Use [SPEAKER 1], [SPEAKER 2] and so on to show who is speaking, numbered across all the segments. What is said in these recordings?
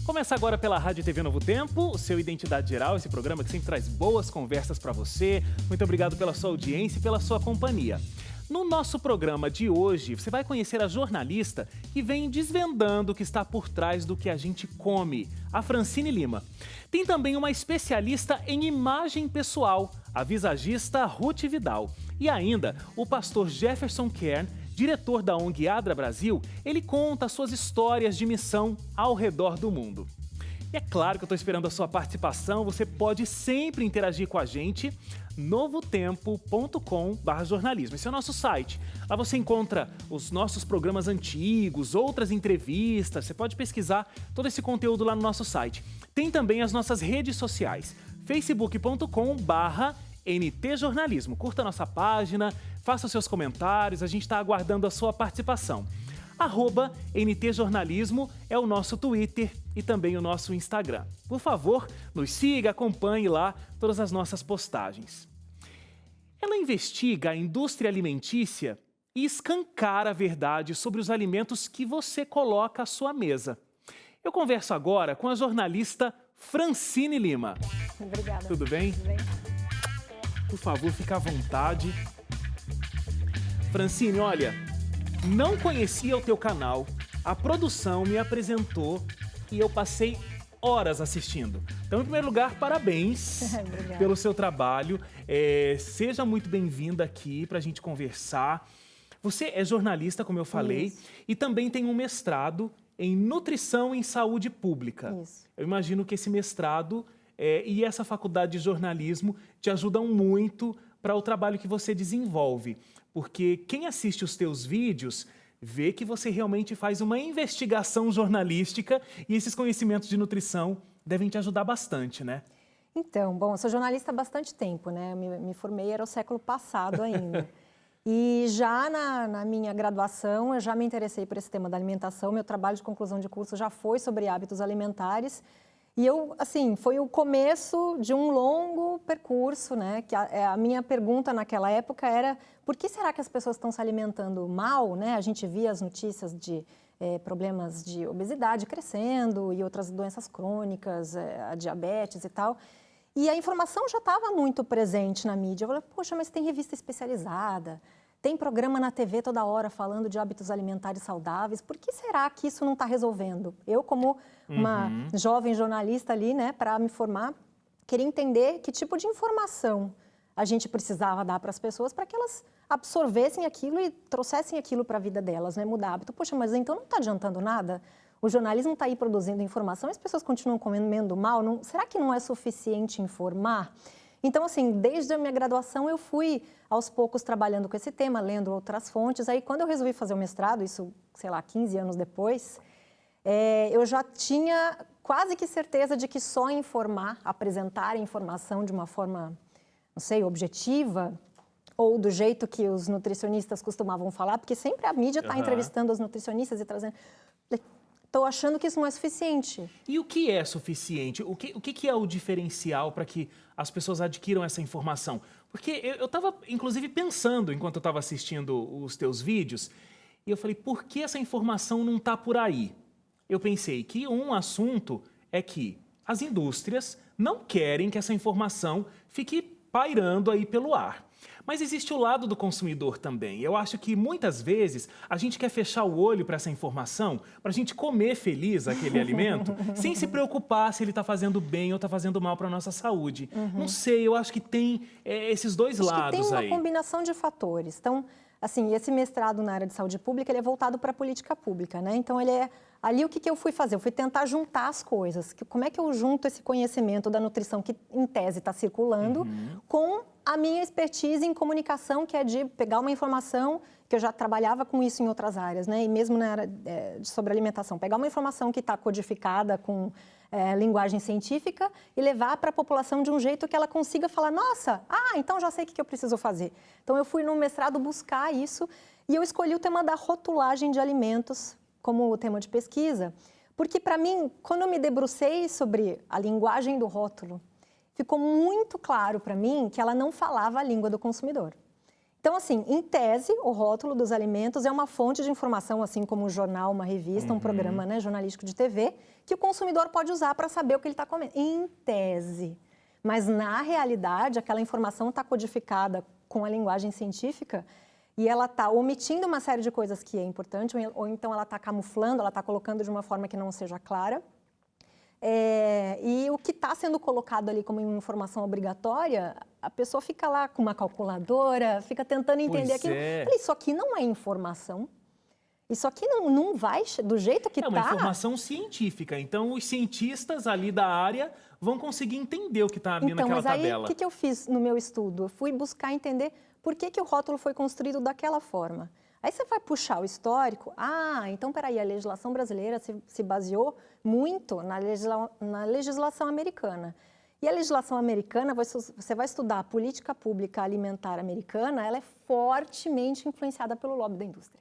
[SPEAKER 1] Começa agora pela Rádio e TV Novo Tempo, o seu Identidade Geral, esse programa que sempre traz boas conversas para você. Muito obrigado pela sua audiência e pela sua companhia. No nosso programa de hoje, você vai conhecer a jornalista que vem desvendando o que está por trás do que a gente come, a Francine Lima. Tem também uma especialista em imagem pessoal, a visagista Ruth Vidal. E ainda, o pastor Jefferson Kern, diretor da ONG Adra Brasil, ele conta suas histórias de missão ao redor do mundo. E é claro que eu estou esperando a sua participação, você pode sempre interagir com a gente, novotempo.com/jornalismo. Esse é o nosso site. Lá você encontra os nossos programas antigos, outras entrevistas, você pode pesquisar todo esse conteúdo lá no nosso site. Tem também as nossas redes sociais, facebook.com/NTJornalismo. Curta a nossa página, faça os seus comentários, a gente está aguardando a sua participação. @NTJornalismo é o nosso Twitter e também o nosso Instagram. Por favor, nos siga, acompanhe lá todas as nossas postagens. Ela investiga a indústria alimentícia e escancara a verdade sobre os alimentos que você coloca à sua mesa. Eu converso agora com a jornalista Francine Lima.
[SPEAKER 2] Obrigada.
[SPEAKER 1] Tudo bem?
[SPEAKER 2] Tudo bem.
[SPEAKER 1] Por favor, fique à vontade. Francine, olha, não conhecia o teu canal, a produção me apresentou e eu passei horas assistindo. Então, em primeiro lugar, parabéns pelo seu trabalho. Seja muito bem-vinda aqui para a gente conversar. Você é jornalista, como eu falei,
[SPEAKER 2] Isso.
[SPEAKER 1] e também tem um mestrado em nutrição em saúde pública.
[SPEAKER 2] Isso.
[SPEAKER 1] Eu imagino que esse mestrado e essa faculdade de jornalismo te ajudam muito para o trabalho que você desenvolve. Porque quem assiste os teus vídeos vê que você realmente faz uma investigação jornalística e esses conhecimentos de nutrição devem te ajudar bastante, né?
[SPEAKER 2] Então, bom, eu sou jornalista há bastante tempo, né? Me formei, era o século passado ainda. E já na minha graduação, eu já me interessei por esse tema da alimentação. Meu trabalho de conclusão de curso já foi sobre hábitos alimentares. E eu, assim, foi o começo de um longo percurso, né? Que a minha pergunta naquela época era: por que será que as pessoas estão se alimentando mal, né? A gente via as notícias de problemas de obesidade crescendo e outras doenças crônicas, a diabetes e tal. E a informação já estava muito presente na mídia. Eu falei: poxa, mas tem revista especializada, tem programa na TV toda hora falando de hábitos alimentares saudáveis. Por que será que isso não está resolvendo? Eu, como uma jovem jornalista ali, né, para me formar, queria entender que tipo de informação a gente precisava dar para as pessoas para que elas absorvessem aquilo e trouxessem aquilo para a vida delas, né, mudar hábito. Poxa, mas então não está adiantando nada? O jornalismo está aí produzindo informação e as pessoas continuam comendo mal. Será que não é suficiente informar? Então, assim, desde a minha graduação eu fui, aos poucos, trabalhando com esse tema, lendo outras fontes. Aí, quando eu resolvi fazer o mestrado, isso, sei lá, 15 anos depois, eu já tinha quase que certeza de que só informar, apresentar a informação de uma forma, não sei, objetiva, ou do jeito que os nutricionistas costumavam falar, porque sempre a mídia está entrevistando os nutricionistas e trazendo... Estou achando que isso não é suficiente.
[SPEAKER 1] E o que é suficiente? O que é o diferencial para que as pessoas adquiram essa informação? Porque eu estava, inclusive, pensando, enquanto eu estava assistindo os teus vídeos, e eu falei: por que essa informação não está por aí? Eu pensei que um assunto é que as indústrias não querem que essa informação fique pairando aí pelo ar. Mas existe o lado do consumidor também. Eu acho que muitas vezes a gente quer fechar o olho para essa informação, para a gente comer feliz aquele alimento, sem se preocupar se ele está fazendo bem ou está fazendo mal para a nossa saúde. Não sei, eu acho que tem esses dois lados aí.
[SPEAKER 2] Tem uma combinação de fatores. Então, assim, esse mestrado na área de saúde pública, ele é voltado para a política pública, né? Então, ele é... Ali, o que eu fui fazer? Eu fui tentar juntar as coisas. Como é que eu junto esse conhecimento da nutrição, que em tese está circulando, com a minha expertise em comunicação, que é de pegar uma informação, que eu já trabalhava com isso em outras áreas, né? E mesmo na área sobre alimentação, pegar uma informação que está codificada com linguagem científica e levar para a população de um jeito que ela consiga falar: nossa, então já sei o que eu preciso fazer. Então, eu fui no mestrado buscar isso e eu escolhi o tema da rotulagem de alimentos como o tema de pesquisa, porque, para mim, quando eu me debrucei sobre a linguagem do rótulo, ficou muito claro para mim que ela não falava a língua do consumidor. Então, assim, em tese, o rótulo dos alimentos é uma fonte de informação, assim como um jornal, uma revista, um programa, né, jornalístico de TV, que o consumidor pode usar para saber o que ele está comendo. Em tese. Mas, na realidade, aquela informação está codificada com a linguagem científica e ela está omitindo uma série de coisas que é importante, ou então ela está camuflando, ela está colocando de uma forma que não seja clara. E o que está sendo colocado ali como informação obrigatória, a pessoa fica lá com uma calculadora, fica tentando entender aquilo. Falei, isso aqui não é informação. Isso aqui não vai do jeito que está.
[SPEAKER 1] É uma informação científica. Então, os cientistas ali da área vão conseguir entender o que está ali naquela tabela.
[SPEAKER 2] Mas aí, o que eu fiz no meu estudo? Eu fui buscar entender por que o rótulo foi construído daquela forma. Aí você vai puxar o histórico. Então, peraí, a legislação brasileira se baseou muito na legislação americana. E a legislação americana, você vai estudar a política pública alimentar americana, ela é fortemente influenciada pelo lobby da indústria.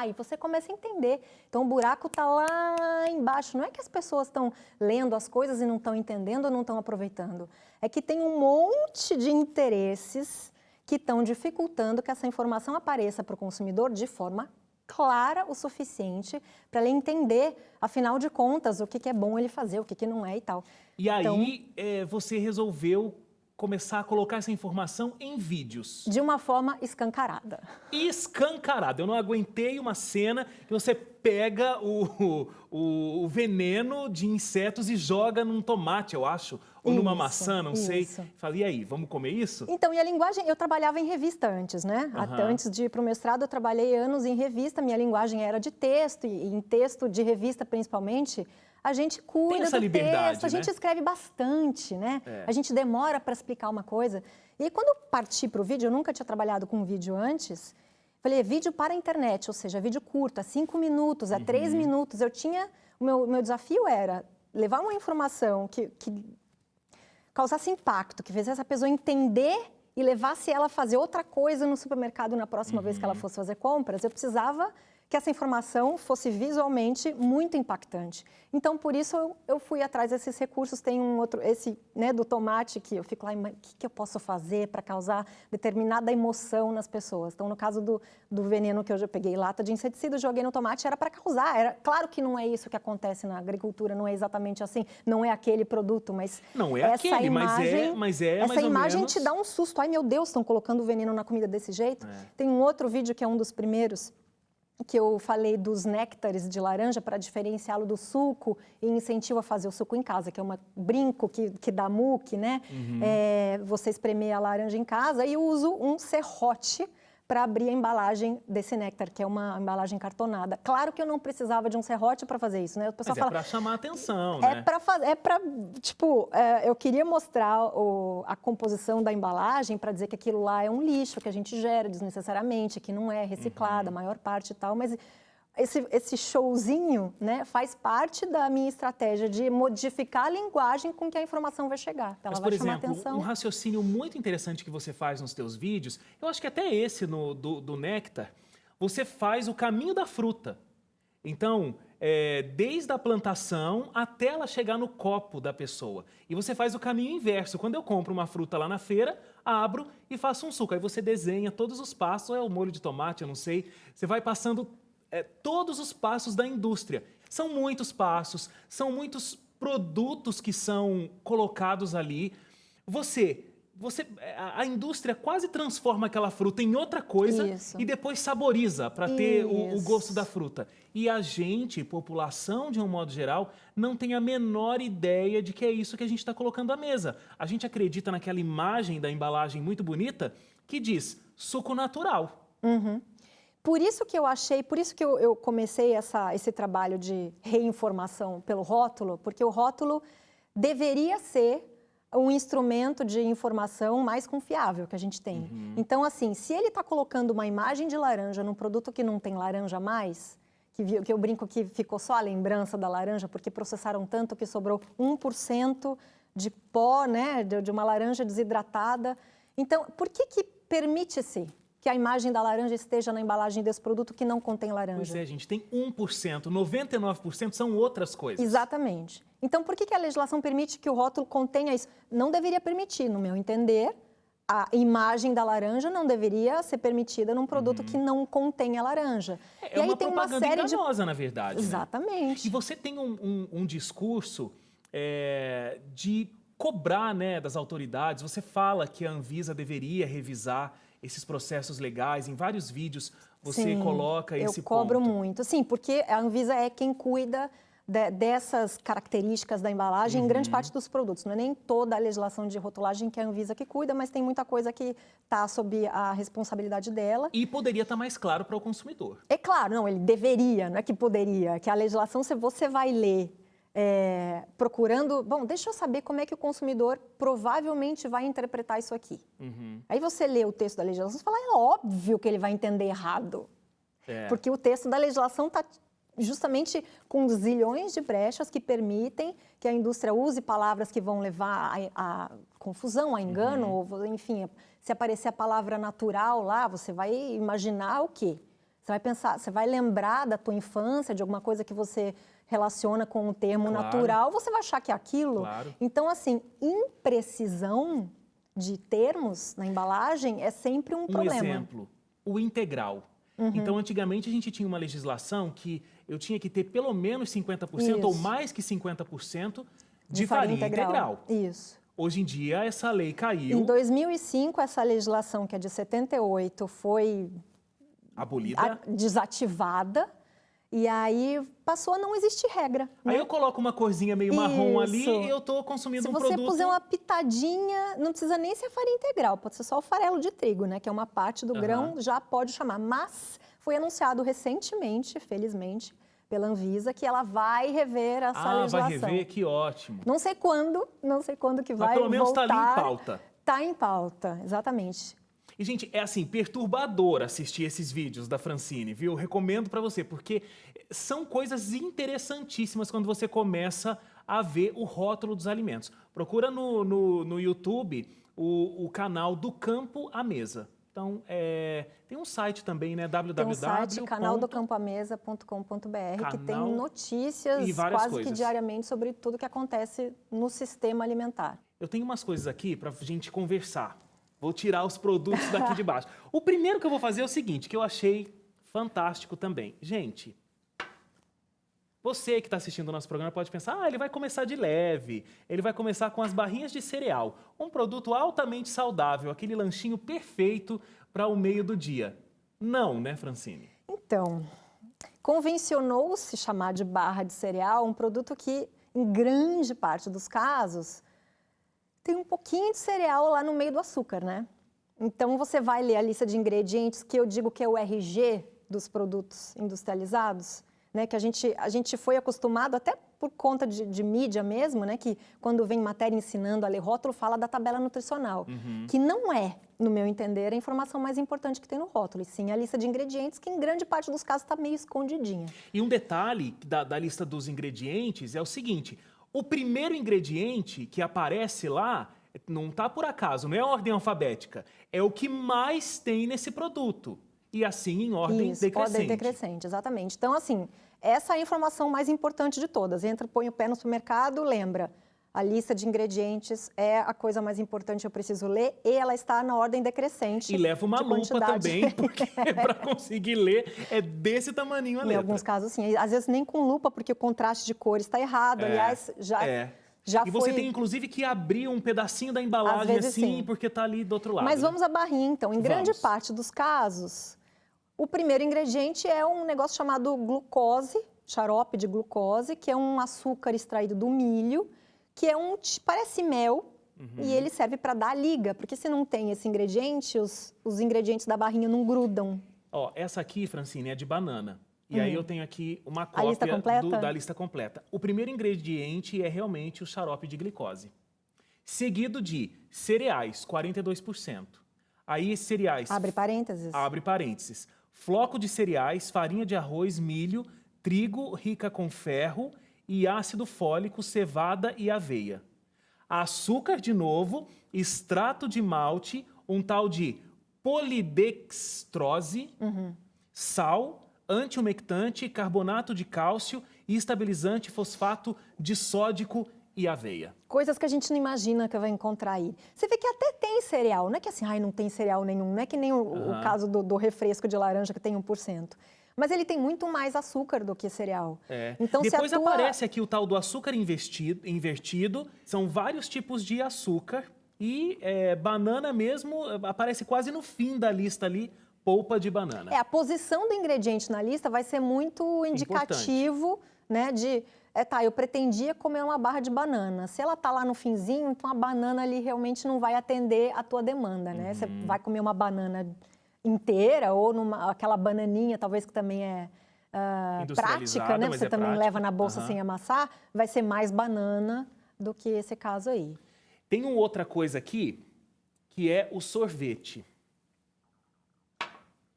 [SPEAKER 2] E você começa a entender. Então, o buraco está lá embaixo. Não é que as pessoas estão lendo as coisas e não estão entendendo ou não estão aproveitando. É que tem um monte de interesses que estão dificultando que essa informação apareça para o consumidor de forma clara o suficiente para ele entender, afinal de contas, o que é bom ele fazer, o que não é e tal.
[SPEAKER 1] E aí, você resolveu começar a colocar essa informação em vídeos.
[SPEAKER 2] De uma forma escancarada.
[SPEAKER 1] Escancarada. Eu não aguentei uma cena que você pega o veneno de insetos e joga num tomate, eu acho, ou numa maçã, não sei. Falei, e aí, vamos comer isso?
[SPEAKER 2] Então, e a linguagem, eu trabalhava em revista antes, né? Até antes de ir para o mestrado, eu trabalhei anos em revista, minha linguagem era de texto, e em texto de revista principalmente, a gente cuida do texto, a gente escreve bastante, né? A gente demora para explicar uma coisa. E quando eu parti para o vídeo, eu nunca tinha trabalhado com vídeo antes, falei, vídeo para a internet, ou seja, vídeo curto, a 5 minutos, a 3 minutos. O meu desafio era levar uma informação que causasse impacto, que fizesse a pessoa entender e levasse ela a fazer outra coisa no supermercado na próxima vez que ela fosse fazer compras. Eu precisava que essa informação fosse visualmente muito impactante. Então, por isso, eu fui atrás desses recursos. Tem um outro, esse do tomate, que eu fico lá, o que eu posso fazer para causar determinada emoção nas pessoas? Então, no caso do veneno que eu já peguei, lata de inseticida, joguei no tomate, era para causar. Claro que não é isso que acontece na agricultura, não é exatamente assim, não é aquele produto, mas
[SPEAKER 1] não é aquele, mas é
[SPEAKER 2] essa imagem te dá um susto. Ai, meu Deus, estão colocando veneno na comida desse jeito? Tem um outro vídeo que é um dos primeiros, que eu falei dos néctares de laranja para diferenciá-lo do suco e incentivo a fazer o suco em casa, que é um brinco que dá muque, né? Você espremer a laranja em casa, e eu uso um serrote para abrir a embalagem desse néctar, que é uma embalagem cartonada. Claro que eu não precisava de um serrote para fazer isso, né? O pessoal
[SPEAKER 1] fala, para chamar a atenção, né?
[SPEAKER 2] Eu queria mostrar a composição da embalagem para dizer que aquilo lá é um lixo que a gente gera desnecessariamente, que não é reciclado, a maior parte e tal, mas esse showzinho, né, faz parte da minha estratégia de modificar a linguagem com que a informação vai chegar. Ela vai chamar atenção.
[SPEAKER 1] Um raciocínio muito interessante que você faz nos teus vídeos, eu acho que até esse do néctar, você faz o caminho da fruta. Então, desde a plantação até ela chegar no copo da pessoa. E você faz o caminho inverso. Quando eu compro uma fruta lá na feira, abro e faço um suco. Aí você desenha todos os passos, ou é o molho de tomate, eu não sei. Você vai passando todos os passos da indústria. São muitos passos, são muitos produtos que são colocados ali. A indústria quase transforma aquela fruta em outra coisa e depois saboriza para ter o gosto da fruta. E a gente, população de um modo geral, não tem a menor ideia de que é isso que a gente está colocando à mesa. A gente acredita naquela imagem da embalagem muito bonita que diz suco natural.
[SPEAKER 2] Por isso que eu comecei esse trabalho de reinformação pelo rótulo, porque o rótulo deveria ser um instrumento de informação mais confiável que a gente tem. Então, assim, se ele está colocando uma imagem de laranja num produto que não tem laranja mais, que eu brinco que ficou só a lembrança da laranja, porque processaram tanto que sobrou 1% de pó, né, de uma laranja desidratada. Então, por que permite-se que a imagem da laranja esteja na embalagem desse produto que não contém laranja?
[SPEAKER 1] Pois é, gente, tem 1%, 99% são outras coisas.
[SPEAKER 2] Exatamente. Então, por que a legislação permite que o rótulo contenha isso? Não deveria permitir, no meu entender. a imagem da laranja não deveria ser permitida num produto que não contém a laranja.
[SPEAKER 1] É uma propaganda enganosa, na verdade.
[SPEAKER 2] Exatamente.
[SPEAKER 1] Né? E você tem um discurso de cobrar, né, das autoridades. Você fala que a Anvisa deveria revisar esses processos legais. Em vários vídeos você coloca esse ponto.
[SPEAKER 2] Eu cobro muito. Sim, porque a Anvisa é quem cuida dessas características da embalagem em grande parte dos produtos. Não é nem toda a legislação de rotulagem que é a Anvisa que cuida, mas tem muita coisa que está sob a responsabilidade dela.
[SPEAKER 1] E poderia estar mais claro para o consumidor.
[SPEAKER 2] É claro, não, ele deveria, não é que poderia, que a legislação, se você vai ler procurando, bom, deixa eu saber como é que o consumidor provavelmente vai interpretar isso aqui. Aí você lê o texto da legislação e fala, é óbvio que ele vai entender errado. Porque o texto da legislação está justamente com zilhões de brechas que permitem que a indústria use palavras que vão levar a confusão, a engano, ou, enfim, se aparecer a palavra natural lá, você vai imaginar o quê? Você vai pensar, você vai lembrar da tua infância, de alguma coisa que você relaciona com o termo natural, você vai achar que é aquilo. Então, assim, imprecisão de termos na embalagem é sempre um problema.
[SPEAKER 1] Um exemplo, o integral. Então, antigamente, a gente tinha uma legislação que eu tinha que ter pelo menos 50% ou mais que 50% de farinha integral.
[SPEAKER 2] Isso.
[SPEAKER 1] Hoje em dia, essa lei caiu.
[SPEAKER 2] Em 2005, essa legislação, que é de 78, foi
[SPEAKER 1] abolida,
[SPEAKER 2] desativada, e aí passou a não existir regra.
[SPEAKER 1] Aí eu coloco uma corzinha meio marrom ali e eu estou consumindo um produto...
[SPEAKER 2] Se você puser uma pitadinha, não precisa nem ser farinha integral, pode ser só o farelo de trigo, né, que é uma parte do grão, já pode chamar. Mas foi anunciado recentemente, felizmente, pela Anvisa, que ela vai rever essa legislação.
[SPEAKER 1] Vai rever? Que ótimo.
[SPEAKER 2] Não sei quando que vai voltar.
[SPEAKER 1] Mas pelo menos está ali em pauta.
[SPEAKER 2] Está em pauta, exatamente.
[SPEAKER 1] E, gente, é assim, perturbador assistir esses vídeos da Francine, viu? Recomendo para você, porque são coisas interessantíssimas quando você começa a ver o rótulo dos alimentos. Procura no YouTube o canal Do Campo à Mesa. Então, tem um site também, né?
[SPEAKER 2] Tem um site, canaldocampoamesa.com.br, que tem notícias quase que diariamente sobre tudo que acontece no sistema alimentar.
[SPEAKER 1] Eu tenho umas coisas aqui para a gente conversar. Vou tirar os produtos daqui de baixo. O primeiro que eu vou fazer é o seguinte, que eu achei fantástico também. Gente, você que está assistindo o nosso programa pode pensar, ele vai começar de leve, ele vai começar com as barrinhas de cereal. Um produto altamente saudável, aquele lanchinho perfeito para o meio do dia. Não, né, Francine?
[SPEAKER 2] Então, convencionou-se chamar de barra de cereal um produto que, em grande parte dos casos, tem um pouquinho de cereal lá no meio do açúcar, né? Então, você vai ler a lista de ingredientes, que eu digo que é o RG dos produtos industrializados, né? Que a gente foi acostumado, até por conta de mídia mesmo, né? Que quando vem matéria ensinando a ler rótulo, fala da tabela nutricional, que não é, no meu entender, a informação mais importante que tem no rótulo, e sim a lista de ingredientes, que em grande parte dos casos está meio escondidinha.
[SPEAKER 1] E um detalhe da lista dos ingredientes é o seguinte... O primeiro ingrediente que aparece lá não está por acaso, não é a ordem alfabética, é o que mais tem nesse produto. E assim em ordem decrescente.
[SPEAKER 2] Ordem decrescente, exatamente. Então, assim, essa é a informação mais importante de todas. Entra, põe o pé no supermercado, lembra. A lista de ingredientes é a coisa mais importante que eu preciso ler e ela está na ordem decrescente.
[SPEAKER 1] E leva uma lupa também, porque para conseguir ler é desse tamaninho a letra.
[SPEAKER 2] Em alguns casos, sim. Às vezes nem com lupa, porque o contraste de cores está errado. Aliás, já
[SPEAKER 1] e você tem, inclusive, que abrir um pedacinho da embalagem assim, porque está ali do outro lado.
[SPEAKER 2] Mas vamos à barrinha, então. Em grande parte dos casos, o primeiro ingrediente é um negócio chamado glucose, xarope de glucose, que é um açúcar extraído do milho, que é parece mel, e ele serve para dar liga, porque se não tem esse ingrediente, os ingredientes da barrinha não grudam.
[SPEAKER 1] Ó, essa aqui, Francine, é de banana. E aí eu tenho aqui uma cópia da lista completa. O primeiro ingrediente é realmente o xarope de glicose. Seguido de cereais, 42%. Aí cereais...
[SPEAKER 2] Abre parênteses.
[SPEAKER 1] Abre parênteses. Floco de cereais, farinha de arroz, milho, trigo rica com ferro e ácido fólico, cevada e aveia. Açúcar de novo, extrato de malte, um tal de polidextrose, sal, antiumectante, carbonato de cálcio e estabilizante fosfato disódico e aveia.
[SPEAKER 2] Coisas que a gente não imagina que vai encontrar aí. Você vê que até tem cereal, não é que assim, ai, não tem cereal nenhum, não é que nem o caso do refresco de laranja que tem 1%. Mas ele tem muito mais açúcar do que cereal. Então,
[SPEAKER 1] depois aparece aqui o tal do açúcar invertido, são vários tipos de açúcar e banana mesmo aparece quase no fim da lista ali, polpa de banana.
[SPEAKER 2] A posição do ingrediente na lista vai ser muito indicativo, né, de... eu pretendia comer uma barra de banana. Se ela tá lá no finzinho, então a banana ali realmente não vai atender a tua demanda, né? Você vai comer uma banana inteira ou aquela bananinha, talvez que também é prática, né? Você também leva na bolsa sem amassar, vai ser mais banana do que esse caso aí.
[SPEAKER 1] Tem uma outra coisa aqui, que é o sorvete.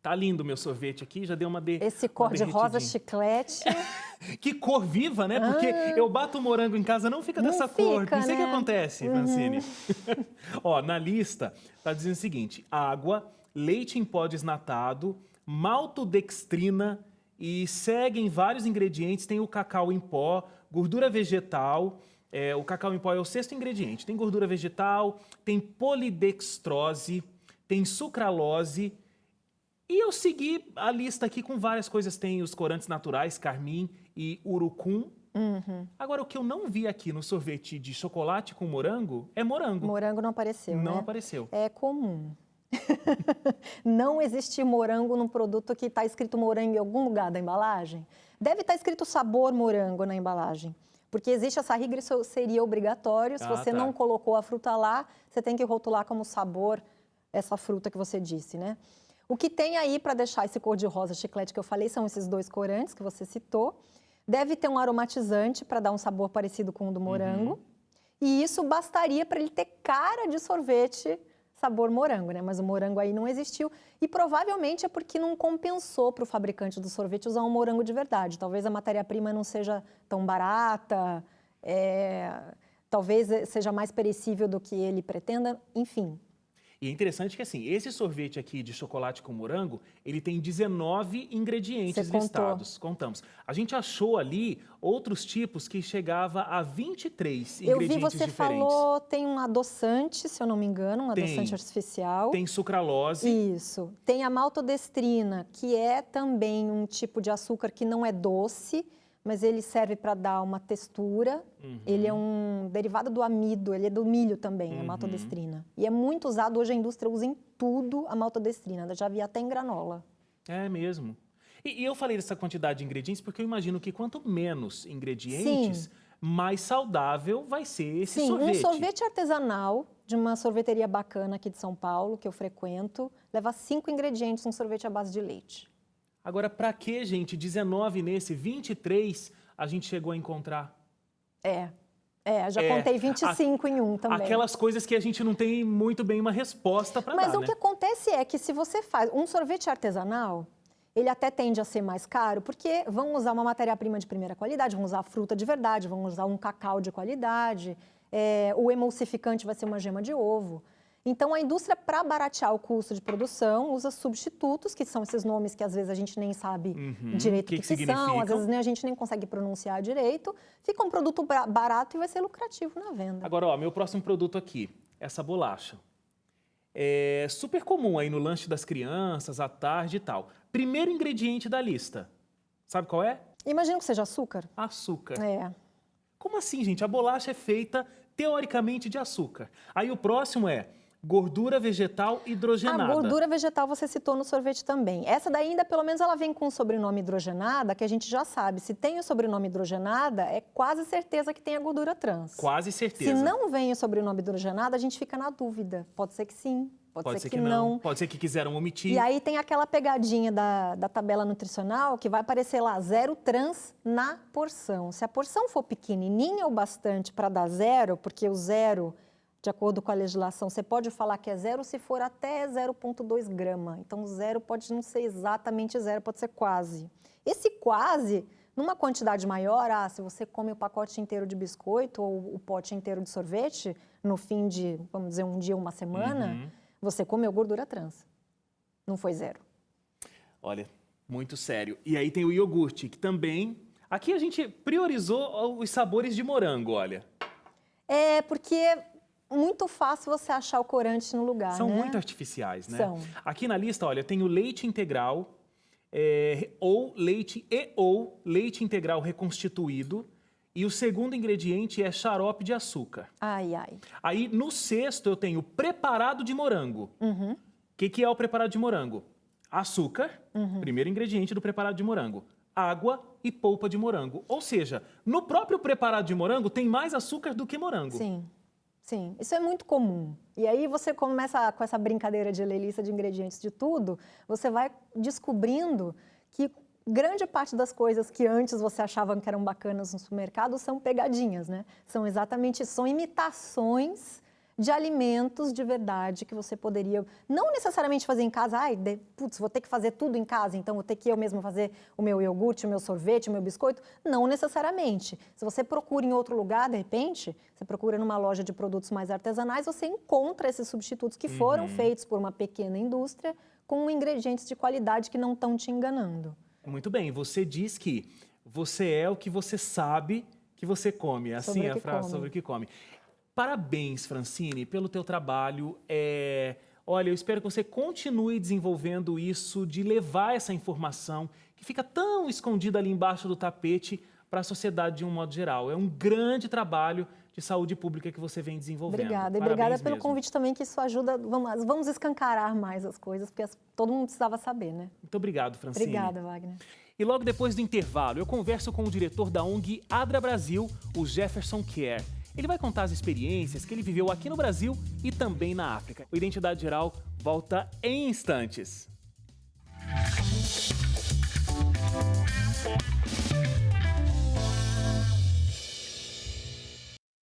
[SPEAKER 1] Tá lindo o meu sorvete aqui, já deu uma
[SPEAKER 2] Esse cor de rosa chiclete.
[SPEAKER 1] Que cor viva, né? Porque eu bato o morango em casa, não fica dessa cor. Não sei o que acontece, Francine. Ó, na lista, tá dizendo o seguinte: água, leite em pó desnatado, maltodextrina e seguem vários ingredientes. Tem o cacau em pó, gordura vegetal. O cacau em pó é o 6º ingrediente. Tem gordura vegetal, tem polidextrose, tem sucralose. E eu segui a lista aqui com várias coisas. Tem os corantes naturais, carmim e urucum. Agora, o que eu não vi aqui no sorvete de chocolate com morango é morango.
[SPEAKER 2] Morango não apareceu,
[SPEAKER 1] Não
[SPEAKER 2] né?
[SPEAKER 1] apareceu.
[SPEAKER 2] É comum. Não existe morango num produto que está escrito morango em algum lugar da embalagem. Deve estar escrito sabor morango na embalagem. Porque existe essa regra, isso seria obrigatório. Se você não colocou a fruta lá, você tem que rotular como sabor essa fruta que você disse, né? O que tem aí para deixar esse cor-de-rosa chiclete que eu falei são esses 2 corantes que você citou. Deve ter um aromatizante para dar um sabor parecido com o do morango. E isso bastaria para ele ter cara de sorvete sabor morango, né? Mas o morango aí não existiu. E provavelmente é porque não compensou para o fabricante do sorvete usar um morango de verdade. Talvez a matéria-prima não seja tão barata, talvez seja mais perecível do que ele pretenda, enfim.
[SPEAKER 1] E é interessante que, assim, esse sorvete aqui de chocolate com morango, ele tem 19 ingredientes listados. Contamos. A gente achou ali outros tipos que chegava a 23 ingredientes diferentes.
[SPEAKER 2] Eu vi, você falou, tem um adoçante, se eu não me engano, um adoçante artificial.
[SPEAKER 1] Tem sucralose.
[SPEAKER 2] Isso. Tem a maltodestrina, que é também um tipo de açúcar que não é doce, mas ele serve para dar uma textura. Ele é um derivado do amido, ele é do milho também, a maltodestrina. E é muito usado, hoje a indústria usa em tudo a maltodestrina, já vi até em granola. É
[SPEAKER 1] mesmo. E eu falei dessa quantidade de ingredientes porque eu imagino que quanto menos ingredientes, mais saudável vai ser esse sorvete.
[SPEAKER 2] Um sorvete artesanal de uma sorveteria bacana aqui de São Paulo, que eu frequento, leva 5 ingredientes, um sorvete à base de leite.
[SPEAKER 1] Agora, para que, gente, 19 nesse, 23 a gente chegou a encontrar?
[SPEAKER 2] Já contei 25 em um também.
[SPEAKER 1] Aquelas coisas que a gente não tem muito bem uma resposta para dar,
[SPEAKER 2] Mas o que acontece é que se você faz um sorvete artesanal, ele até tende a ser mais caro, porque vão usar uma matéria-prima de primeira qualidade, vão usar fruta de verdade, vão usar um cacau de qualidade, o emulsificante vai ser uma gema de ovo. Então, a indústria, para baratear o custo de produção, usa substitutos, que são esses nomes que às vezes a gente nem sabe direito o que são, às vezes a gente nem consegue pronunciar direito. Fica um produto barato e vai ser lucrativo na venda.
[SPEAKER 1] Agora, ó, meu próximo produto aqui, essa bolacha. É super comum aí no lanche das crianças, à tarde e tal. Primeiro ingrediente da lista, sabe qual é?
[SPEAKER 2] Imagino que seja açúcar.
[SPEAKER 1] Açúcar. Como assim, gente? A bolacha é feita, teoricamente, de açúcar. Aí o próximo é gordura vegetal hidrogenada.
[SPEAKER 2] A gordura vegetal você citou no sorvete também. Essa daí ainda, pelo menos, ela vem com o sobrenome hidrogenada, que a gente já sabe. Se tem o sobrenome hidrogenada, é quase certeza que tem a gordura trans.
[SPEAKER 1] Quase certeza.
[SPEAKER 2] Se não vem o sobrenome hidrogenada, a gente fica na dúvida. Pode ser que sim, pode ser que não.
[SPEAKER 1] Pode ser que quiseram omitir.
[SPEAKER 2] E aí tem aquela pegadinha da tabela nutricional que vai aparecer lá, 0 trans na porção. Se a porção for pequenininha o bastante para dar 0, porque o 0... de acordo com a legislação, você pode falar que é 0 se for até 0,2 grama. Então, 0 pode não ser exatamente 0, pode ser quase. Esse quase, numa quantidade maior, se você come o pacote inteiro de biscoito ou o pote inteiro de sorvete, no fim de, vamos dizer, um dia, uma semana, você comeu gordura trans. Não foi 0.
[SPEAKER 1] Olha, muito sério. E aí tem o iogurte, que também... Aqui a gente priorizou os sabores de morango, olha.
[SPEAKER 2] É porque é muito fácil você achar o corante no lugar,
[SPEAKER 1] São
[SPEAKER 2] né?
[SPEAKER 1] muito artificiais, né?
[SPEAKER 2] São.
[SPEAKER 1] Aqui na lista, olha, tem o leite integral, ou leite integral reconstituído, e o segundo ingrediente é xarope de açúcar.
[SPEAKER 2] Ai, ai.
[SPEAKER 1] Aí, no sexto, eu tenho preparado de morango. O que é o preparado de morango? Açúcar, primeiro ingrediente do preparado de morango. Água e polpa de morango. Ou seja, no próprio preparado de morango tem mais açúcar do que morango.
[SPEAKER 2] Sim, sim. Isso é muito comum. E aí você começa com essa brincadeira de ler lista de ingredientes de tudo, você vai descobrindo que grande parte das coisas que antes você achava que eram bacanas no supermercado são pegadinhas, né? São exatamente isso, são imitações de alimentos de verdade que você poderia, não necessariamente fazer em casa, putz, vou ter que fazer tudo em casa, então vou ter que eu mesmo fazer o meu iogurte, o meu sorvete, o meu biscoito. Não necessariamente. Se você procura em outro lugar, de repente, você procura numa loja de produtos mais artesanais, você encontra esses substitutos que foram feitos por uma pequena indústria com ingredientes de qualidade que não estão te enganando.
[SPEAKER 1] Muito bem, você diz que você é o que você sabe que você come. Assim é a frase sobre o que come. Parabéns, Francine, pelo teu trabalho. Olha, eu espero que você continue desenvolvendo isso, de levar essa informação que fica tão escondida ali embaixo do tapete para a sociedade de um modo geral. É um grande trabalho de saúde pública que você vem desenvolvendo.
[SPEAKER 2] Obrigada. E
[SPEAKER 1] Parabéns
[SPEAKER 2] obrigada pelo
[SPEAKER 1] mesmo.
[SPEAKER 2] convite também, que isso ajuda. Vamos escancarar mais as coisas, porque todo mundo precisava saber, né?
[SPEAKER 1] Muito obrigado, Francine.
[SPEAKER 2] Obrigada, Wagner.
[SPEAKER 1] E logo depois do intervalo, eu converso com o diretor da ONG Adra Brasil, o Jefferson Kerr. Ele vai contar as experiências que ele viveu aqui no Brasil e também na África. O Identidade Geral volta em instantes.